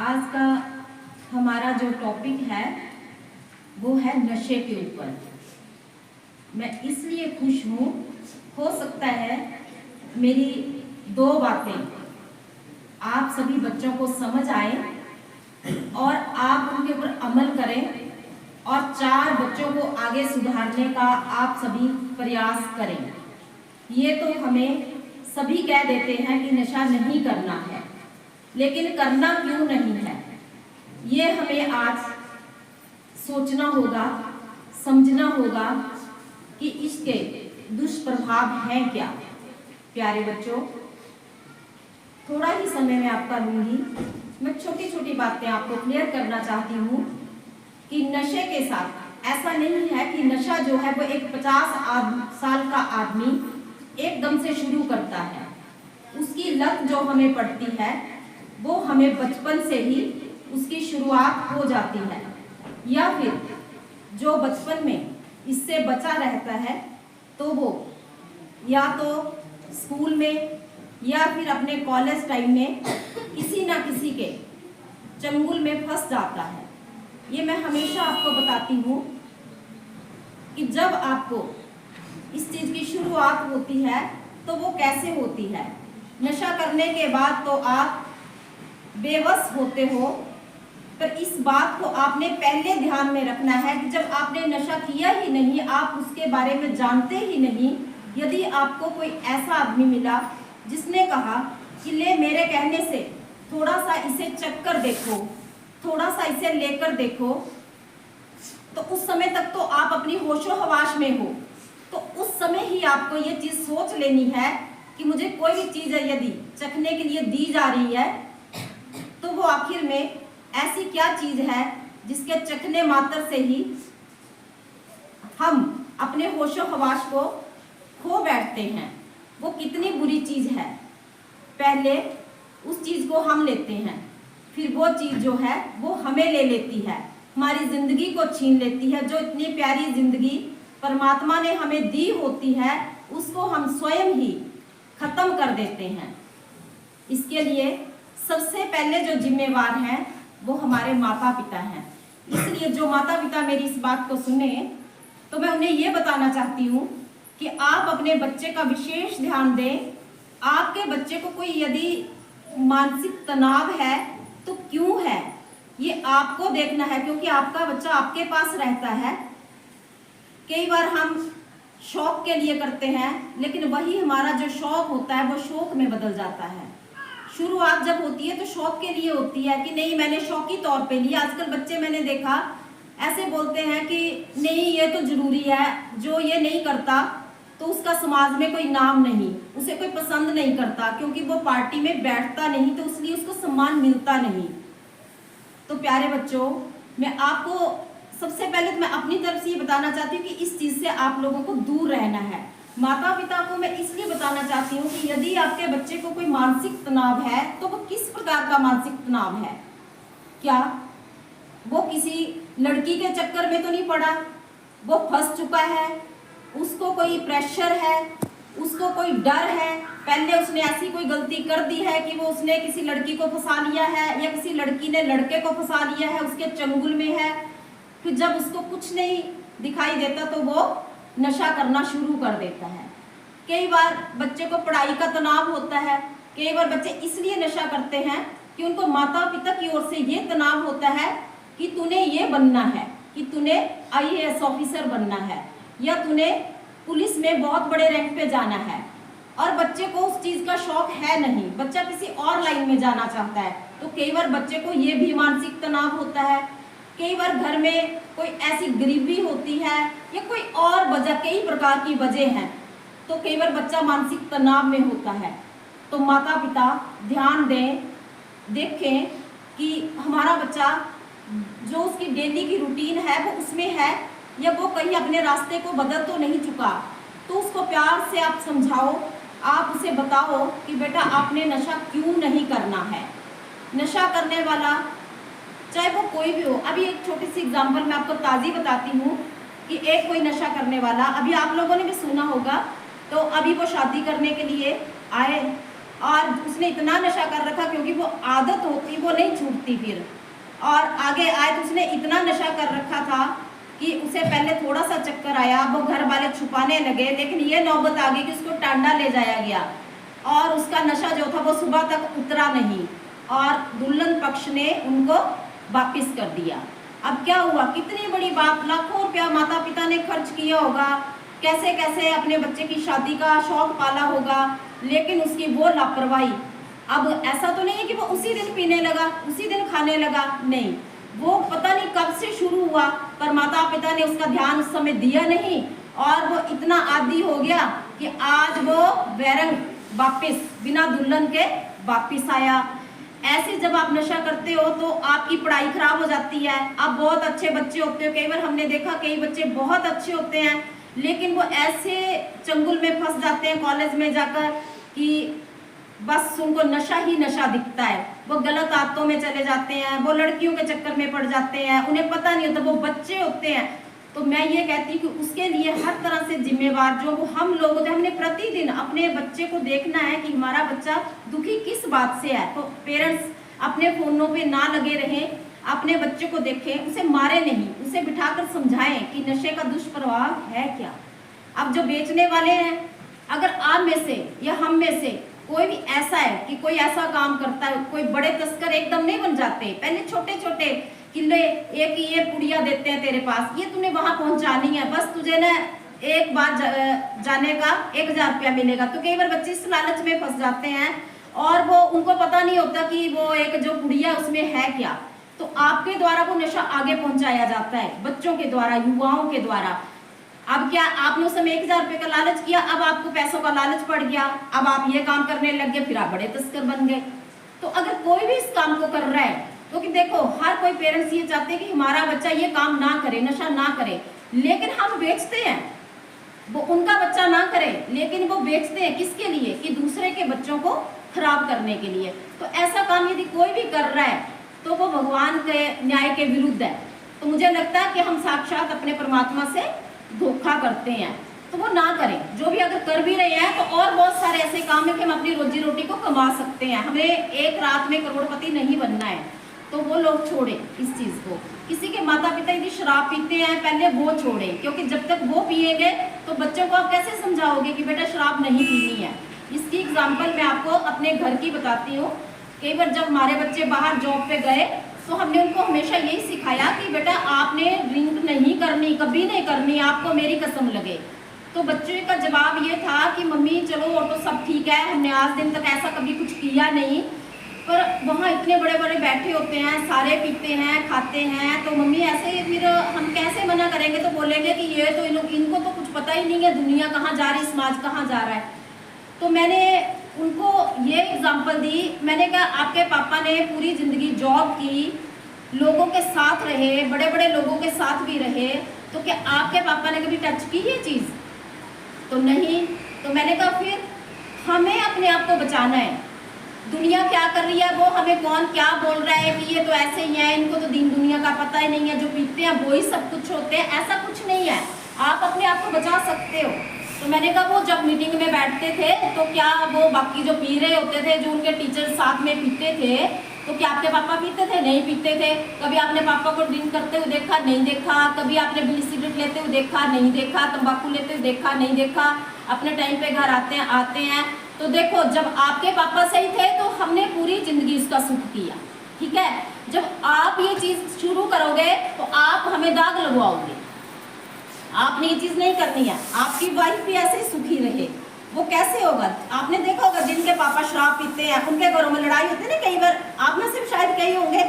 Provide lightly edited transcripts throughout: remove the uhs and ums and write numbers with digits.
आज का हमारा जो टॉपिक है वो है नशे के ऊपर। मैं इसलिए खुश हूँ, हो सकता है मेरी दो बातें आप सभी बच्चों को समझ आए और आप उनके ऊपर अमल करें और 4 बच्चों को आगे सुधारने का आप सभी प्रयास करें। ये तो हमें सभी कह देते हैं कि नशा नहीं करना है, लेकिन करना क्यों नहीं है, ये हमें आज सोचना होगा, समझना होगा कि इसके दुष्प्रभाव हैं क्या। प्यारे बच्चों, थोड़ा ही समय मैं आपका लूंगी। मैं छोटी छोटी बातें आपको क्लियर करना चाहती हूँ कि नशे के साथ ऐसा नहीं है कि नशा जो है वो एक 50 साल का आदमी एकदम से शुरू करता है। उसकी लत जो हमें पड़ती है वो हमें बचपन से ही उसकी शुरुआत हो जाती है, या फिर जो बचपन में इससे बचा रहता है तो वो या तो स्कूल में या फिर अपने कॉलेज टाइम में किसी ना किसी के चंगुल में फंस जाता है। ये मैं हमेशा आपको बताती हूँ कि जब आपको इस चीज़ की शुरुआत होती है तो वो कैसे होती है। नशा करने के बाद तो आप बेबस होते हो, पर इस बात को आपने पहले ध्यान में रखना है कि जब आपने नशा किया ही नहीं, आप उसके बारे में जानते ही नहीं, यदि आपको कोई ऐसा आदमी मिला जिसने कहा कि ले मेरे कहने से थोड़ा सा इसे चख कर देखो, थोड़ा सा इसे लेकर देखो, तो उस समय तक तो आप अपनी होशो हवास में हो। तो उस समय ही आपको ये चीज़ सोच लेनी है कि मुझे कोई भी चीज़ यदि चखने के लिए दी जा रही है तो वो आखिर में ऐसी क्या चीज़ है जिसके चखने मात्र से ही हम अपने होशो हवास को खो बैठते हैं। वो कितनी बुरी चीज़ है। पहले उस चीज़ को हम लेते हैं, फिर वो चीज़ जो है वो हमें ले लेती है, हमारी ज़िंदगी को छीन लेती है। जो इतनी प्यारी ज़िंदगी परमात्मा ने हमें दी होती है उसको हम स्वयं ही खत्म कर देते हैं। इसके लिए सबसे पहले जो जिम्मेवार हैं वो हमारे माता पिता हैं। इसलिए जो माता पिता मेरी इस बात को सुने तो मैं उन्हें ये बताना चाहती हूँ कि आप अपने बच्चे का विशेष ध्यान दें। आपके बच्चे को कोई यदि मानसिक तनाव है तो क्यों है, ये आपको देखना है, क्योंकि आपका बच्चा आपके पास रहता है। कई बार हम शौक के लिए करते हैं, लेकिन वही हमारा जो शौक होता है वो शौक में बदल जाता है। शुरुआत जब होती है तो शौक के लिए होती है कि नहीं मैंने शौकी तौर पे लिया। आजकल बच्चे मैंने देखा ऐसे बोलते हैं कि नहीं ये तो जरूरी है, जो ये नहीं करता तो उसका समाज में कोई नाम नहीं, उसे कोई पसंद नहीं करता, क्योंकि वो पार्टी में बैठता नहीं तो इसलिए उसको सम्मान मिलता नहीं। तो प्यारे बच्चों, मैं आपको सबसे पहले तो मैं अपनी तरफ से ये बताना चाहती हूँ कि इस चीज़ से आप लोगों को दूर रहना है। माता पिता को मैं इसलिए बताना चाहती हूँ कि यदि आपके बच्चे को कोई मानसिक तनाव है तो वो किस प्रकार का मानसिक तनाव है। क्या वो किसी लड़की के चक्कर में तो नहीं पड़ा, वो फंस चुका है, उसको कोई प्रेशर है, उसको कोई डर है, पहले उसने ऐसी कोई गलती कर दी है कि वो उसने किसी लड़की को फंसा लिया है या किसी लड़की ने लड़के को फंसा लिया है, उसके चंगुल में है, फिर जब उसको कुछ नहीं दिखाई देता तो वो नशा करना शुरू कर देता है। कई बार बच्चे को पढ़ाई का तनाव होता है, कई बार बच्चे इसलिए नशा करते हैं कि उनको माता पिता की ओर से ये तनाव होता है कि तूने ये बनना है, कि तूने IAS ऑफिसर बनना है या तूने पुलिस में बहुत बड़े रैंक पे जाना है, और बच्चे को उस चीज़ का शौक है नहीं, बच्चा किसी और लाइन में जाना चाहता है। तो कई बार बच्चे को ये भी मानसिक तनाव होता है। कई बार घर में कोई ऐसी गरीबी होती है या कोई और वजह, कई प्रकार की वजह हैं, तो कई बार बच्चा मानसिक तनाव में होता है। तो माता पिता ध्यान दें, देखें कि हमारा बच्चा जो उसकी डेली की रूटीन है वो उसमें है या वो कहीं अपने रास्ते को बदल तो नहीं चुका। तो उसको प्यार से आप समझाओ, आप उसे बताओ कि बेटा आपने नशा क्यों नहीं करना है। नशा करने वाला चाहे वो कोई भी हो, अभी एक छोटी सी एग्जांपल मैं आपको ताज़ी बताती हूँ कि एक कोई नशा करने वाला, अभी आप लोगों ने भी सुना होगा, तो अभी वो शादी करने के लिए आए और उसने इतना नशा कर रखा, क्योंकि वो आदत होती वो नहीं छूटती फिर, और आगे आए तो उसने इतना नशा कर रखा था कि उसे पहले थोड़ा सा चक्कर आया, वो घर वाले छुपाने लगे, लेकिन ये नौबत आ गई कि उसको टांडा ले जाया गया और उसका नशा जो था वो सुबह तक उतरा नहीं, और दुल्हन पक्ष ने उनको वापिस कर दिया। अब क्या हुआ, कितनी बड़ी बात, लाखों रुपया माता पिता ने खर्च किया होगा, कैसे कैसे अपने बच्चे की शादी का शौक पाला होगा, लेकिन उसकी वो लापरवाही। अब ऐसा तो नहीं है कि वो उसी दिन पीने लगा, उसी दिन खाने लगा, नहीं, वो पता नहीं कब से शुरू हुआ, पर माता पिता ने उसका ध्यान उस समय दिया नहीं, और वो इतना आदी हो गया कि आज वो बैरंग वापिस बिना दुल्हन के वापिस आया। ऐसे जब आप नशा करते हो तो आपकी पढ़ाई खराब हो जाती है। आप बहुत अच्छे बच्चे होते हो, कई बार हमने देखा कई बच्चे बहुत अच्छे होते हैं, लेकिन वो ऐसे चंगुल में फंस जाते हैं कॉलेज में जाकर कि बस उनको नशा ही नशा दिखता है, वो गलत आदतों में चले जाते हैं, वो लड़कियों के चक्कर में पड़ जाते हैं, उन्हें पता नहीं होता, वो बच्चे होते हैं। तो मैं ये कहती हूँ कि उसके लिए हर तरह से जिम्मेवार जो वो हम लोग होते हैं, हमने प्रतिदिन अपने बच्चे को देखना है कि हमारा बच्चा दुखी किस बात से है। तो पेरेंट्स अपने फोनों पे ना लगे रहें, अपने बच्चे को देखें, उसे मारे नहीं, उसे बिठाकर समझाएं कि नशे का दुष्प्रभाव है क्या। अब जो बेचने वाले हैं, अगर आप में से या हम में से कोई भी ऐसा है कि कोई ऐसा काम करता है, कोई बड़े तस्कर एकदम नहीं बन जाते, पहले छोटे छोटे किले, एक ये पुड़िया देते हैं तेरे पास, ये तूने वहां पहुंचानी है, बस तुझे ना एक बार जाने का 1000 रुपया मिलेगा। तो कई बार बच्चे इस लालच में फंस जाते हैं और वो उनको पता नहीं होता कि वो एक जो पुड़िया उसमें है क्या। तो आपके द्वारा वो नशा आगे पहुंचाया जाता है, बच्चों के द्वारा, युवाओं के द्वारा। अब क्या आपने उस समय 1000 रुपये का लालच किया, अब आपको पैसों का लालच पड़ गया, अब आप ये काम करने लग गए, फिर आप बड़े तस्कर बन गए। तो अगर कोई भी इस काम को कर रहा है, तो कि देखो हर कोई पेरेंट्स ये चाहते हैं कि हमारा बच्चा ये काम ना करे, नशा ना करे, लेकिन हम बेचते हैं, वो उनका बच्चा ना करे, लेकिन वो बेचते हैं किसके लिए, कि दूसरे के बच्चों को खराब करने के लिए। तो ऐसा काम यदि कोई भी कर रहा है तो वो भगवान के न्याय के विरुद्ध है। तो मुझे लगता है कि हम साक्षात अपने परमात्मा से धोखा करते हैं, तो वो ना करें। जो भी अगर कर भी रहे हैं तो और बहुत सारे ऐसे काम है कि हम अपनी रोजी रोटी को कमा सकते हैं, हमें एक रात में करोड़पति नहीं बनना है, तो वो लोग छोड़े इस चीज को। किसी के माता पिता यदि शराब पीते हैं, पहले वो छोड़े, क्योंकि जब तक वो पिएंगे तो बच्चों को आप कैसे समझाओगे कि बेटा शराब नहीं पीनी है। इसकी एग्जाम्पल मैं आपको अपने घर की बताती हूँ। कई बार जब हमारे बच्चे बाहर जॉब पे गए तो हमने उनको हमेशा यही सिखाया कि बेटा आपने ड्रिंक नहीं करनी, कभी नहीं करनी, आपको मेरी कसम लगे। तो बच्चे का जवाब ये था कि मम्मी चलो वो तो सब ठीक है, हमने आज दिन तक ऐसा कभी कुछ किया नहीं, पर वहाँ इतने बड़े बड़े बैठे होते हैं, सारे पीते हैं, खाते हैं, तो मम्मी ऐसे फिर हम कैसे मना करेंगे। तो बोलेंगे कि ये तो इनको तो कुछ पता ही नहीं है, दुनिया कहाँ जा रही, समाज कहाँ जा रहा है। तो मैंने उनको ये एग्जाम्पल दी, मैंने कहा आपके पापा ने पूरी ज़िंदगी जॉब की, लोगों के साथ रहे, बड़े बड़े लोगों के साथ भी रहे, तो क्या आपके पापा ने कभी टच की ये चीज़? तो नहीं। तो मैंने कहा फिर हमें अपने आप को बचाना है, दुनिया क्या कर रही है, वो हमें कौन क्या बोल रहा है कि ये तो ऐसे ही है, इनको तो दीन दुनिया का पता ही नहीं है, जो पीते हैं वो ही सब कुछ होते हैं, ऐसा कुछ नहीं है, आप अपने आप को बचा सकते हो। तो मैंने कहा वो जब मीटिंग में बैठते थे तो क्या वो बाकी जो पी रहे होते थे, जो उनके टीचर साथ में पीते थे, तो क्या आपके पापा पीते थे? नहीं पीते थे। कभी आपने पापा को ड्रिंक करते हुए देखा? नहीं देखा। कभी आपने बीड़ी सिगरेट लेते हुए देखा? नहीं देखा। तंबाकू लेते हुए देखा? नहीं देखा। अपने टाइम पे घर आते हैं। तो देखो जब आपके पापा सही थे तो हमने पूरी जिंदगी उसका सुख किया, ठीक है। जब आप ये चीज शुरू करोगे तो आप हमें दाग लगवाओगे, आपने ये चीज नहीं करनी है। आपकी वाइफ भी ऐसे ही सुखी रहे, वो कैसे होगा? आपने देखा होगा जिनके पापा शराब पीते हैं उनके घरों में लड़ाई होती है ना, कई बार आप में सिर्फ शायद कई होंगे,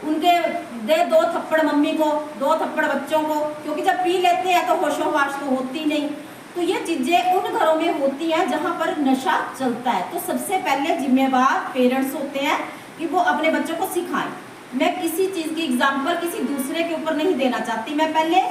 उनके दे 2 थप्पड़ मम्मी को, 2 थप्पड़ बच्चों को, क्योंकि जब पी लेते हैं तो होशोहवास तो होती नहीं। तो ये चीजें उन घरों में होती हैं जहाँ पर नशा चलता है। तो सबसे पहले जिम्मेवार पेरेंट्स होते हैं कि वो अपने बच्चों को सिखाएं। मैं किसी चीज की एग्जाम्पल किसी दूसरे के ऊपर नहीं देना चाहती, मैं पहले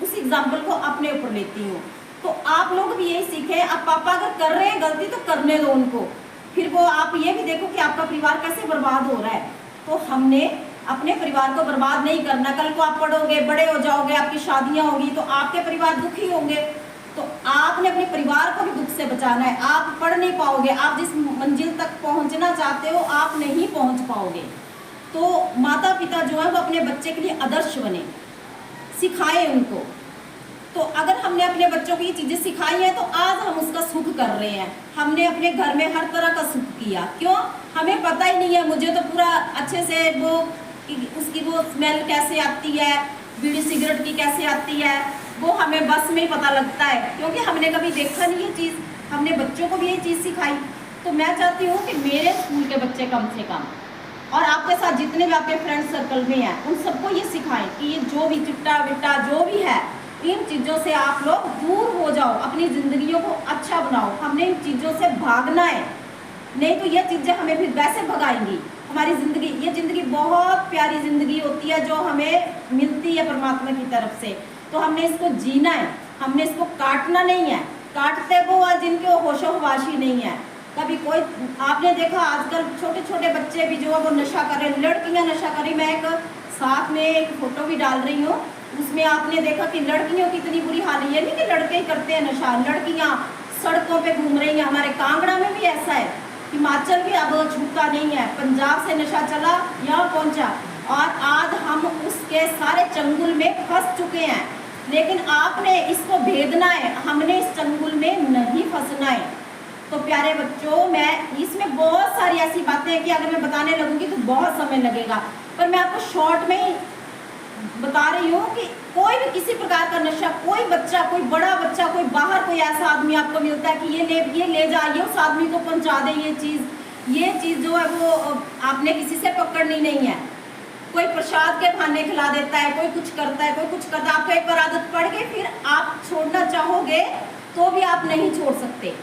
उस एग्जाम्पल को अपने ऊपर लेती हूँ। तो आप लोग भी यही सीखें। अब पापा अगर कर रहे हैं गलती तो करने दो उनको, फिर वो आप ये भी देखो कि आपका परिवार कैसे बर्बाद हो रहा है। तो हमने अपने परिवार को बर्बाद नहीं करना। कल को आप पढ़ोगे, बड़े हो जाओगे, आपकी शादियां होगी तो आपके परिवार दुखी होंगे। तो आपने अपने परिवार को भी दुख से बचाना है। आप पढ़ नहीं पाओगे, आप जिस मंजिल तक पहुंचना चाहते हो आप नहीं पहुंच पाओगे। तो माता पिता जो है वो अपने बच्चे के लिए आदर्श बने, सिखाएं उनको। तो अगर हमने अपने बच्चों को ये चीज़ें सिखाई हैं तो आज हम उसका सुख कर रहे हैं। हमने अपने घर में हर तरह का सुख किया, क्यों? हमें पता ही नहीं है। मुझे तो पूरा अच्छे से वो उसकी वो स्मेल कैसे आती है, बीड़ी सिगरेट की कैसे आती है, वो हमें बस में ही पता लगता है, क्योंकि हमने कभी देखा नहीं ये चीज़। हमने बच्चों को भी ये चीज़ सिखाई। तो मैं चाहती हूँ कि मेरे स्कूल के बच्चे कम से कम, और आपके साथ जितने भी आपके फ्रेंड सर्कल में हैं, उन सबको ये सिखाएं कि ये जो भी चिट्टा विट्टा जो भी है, इन चीज़ों से आप लोग दूर हो जाओ, अपनी ज़िंदगियों को अच्छा बनाओ। हमने इन चीज़ों से भागना है, नहीं तो ये चीज़ें हमें फिर वैसे भगाएंगी। हमारी ज़िंदगी, ये ज़िंदगी बहुत प्यारी ज़िंदगी होती है जो हमें मिलती है परमात्मा की तरफ से। तो हमने इसको जीना है, हमने इसको काटना नहीं है। काटते वो आज जिनके होशोहवाशी नहीं है। कभी कोई, आपने देखा आजकल छोटे छोटे बच्चे भी जो है वो नशा कर रहे हैं, लड़कियाँ नशा कर रही। मैं एक साथ में एक फ़ोटो भी डाल रही हूँ, उसमें आपने देखा कि लड़कियों की इतनी बुरी हाल है। नहीं कि लड़के ही करते हैं नशा, लड़कियां सड़कों पे घूम रही हैं। हमारे कांगड़ा में भी ऐसा है, हिमाचल भी अब छूटता नहीं है। पंजाब से नशा चला, यहाँ पहुंचा, और आज हम उसके सारे चंगुल में फंस चुके हैं। लेकिन आपने इसको भेदना है, हमने इस चंगुल में नहीं फंसना है। तो प्यारे बच्चों, मैं इसमें बहुत सारी ऐसी बातें हैं कि अगर मैं बताने लगूंगी तो बहुत समय लगेगा, पर मैं आपको शॉर्ट में ही बता रही हूँ कि कोई भी किसी प्रकार का नशा, कोई बच्चा, कोई बड़ा बच्चा, कोई बाहर कोई ऐसा आदमी आपको मिलता है कि ये ले जाइए, उस आदमी को पहुँचा दे ये चीज़ जो है वो आपने किसी से पकड़नी नहीं है। कोई प्रसाद के बहाने खिला देता है, कोई कुछ करता है, कोई कुछ करता है। आपको एक बार आदत पड़ गई, फिर आप छोड़ना चाहोगे तो भी आप नहीं छोड़ सकते।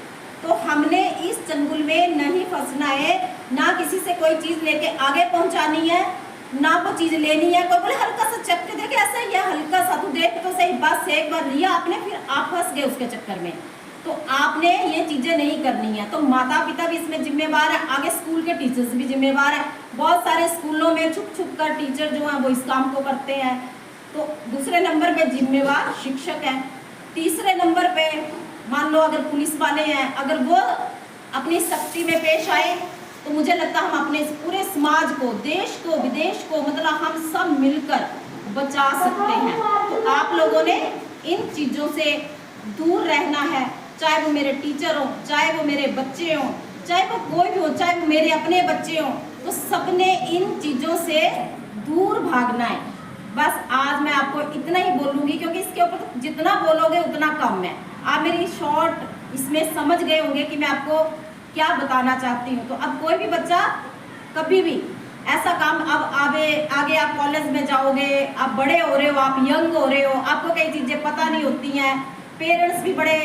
तो हमने इस चंगुल में नहीं फंसना है, ना किसी से कोई चीज़ लेके आगे पहुंचानी है, ना वो चीज़ लेनी है। कोई बोले हल्का सा चख के देखे, ऐसा ही है हल्का सा, तो देख तो सही, बस एक बार लिया आपने, फिर आप फंस गए उसके चक्कर में। तो आपने ये चीज़ें नहीं करनी है। तो माता पिता भी इसमें जिम्मेवार है, आगे स्कूल के टीचर्स भी जिम्मेवार है। बहुत सारे स्कूलों में छुप छुप कर टीचर जो हैं वो इस काम को करते हैं। तो दूसरे नंबर पे जिम्मेवार शिक्षक है। तीसरे नंबर पे मान लो अगर पुलिस वाले हैं, अगर वो अपनी सख्ती में पेश आए तो मुझे लगता है हम अपने पूरे समाज को, देश को, विदेश को, मतलब हम सब मिलकर बचा सकते हैं। तो आप लोगों ने इन चीज़ों से दूर रहना है, चाहे वो मेरे टीचर हो, चाहे वो मेरे बच्चे हों, चाहे वो कोई भी हो, चाहे वो मेरे अपने बच्चे हों, तो सबने इन चीज़ों से दूर भागना है। बस आज मैं आपको इतना ही बोलूँगी, क्योंकि इसके ऊपर जितना बोलोगे उतना कम है। आप मेरी शॉर्ट इसमें समझ गए होंगे कि मैं आपको क्या बताना चाहती हूँ। तो अब कोई भी बच्चा कभी भी ऐसा काम, अब आगे आप कॉलेज में जाओगे, आप बड़े हो रहे हो, आप यंग हो रहे हो, आपको कई चीज़ें पता नहीं होती हैं। पेरेंट्स भी बड़े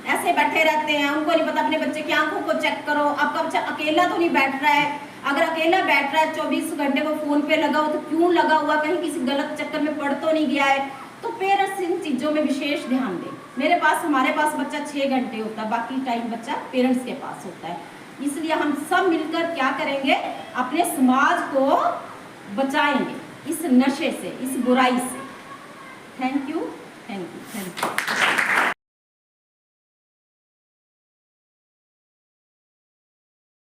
ऐसे बैठे रहते हैं, उनको नहीं पता। अपने बच्चे की आंखों को चेक करो, आपका बच्चा अकेला तो नहीं बैठ रहा है। अगर अकेला बैठ रहा है 24 घंटे वो फ़ोन पे लगा हो, तो क्यों लगा हुआ, कहीं किसी गलत चक्कर में पड़ तो नहीं गया है। तो पेरेंट्स इन चीज़ों में विशेष ध्यान दें। हमारे पास बच्चा 6 घंटे होता है, बाकी टाइम बच्चा पेरेंट्स के पास होता है। इसलिए हम सब मिलकर क्या करेंगे, अपने समाज को बचाएंगे इस नशे से, इस बुराई से। Thank you, thank you, thank you.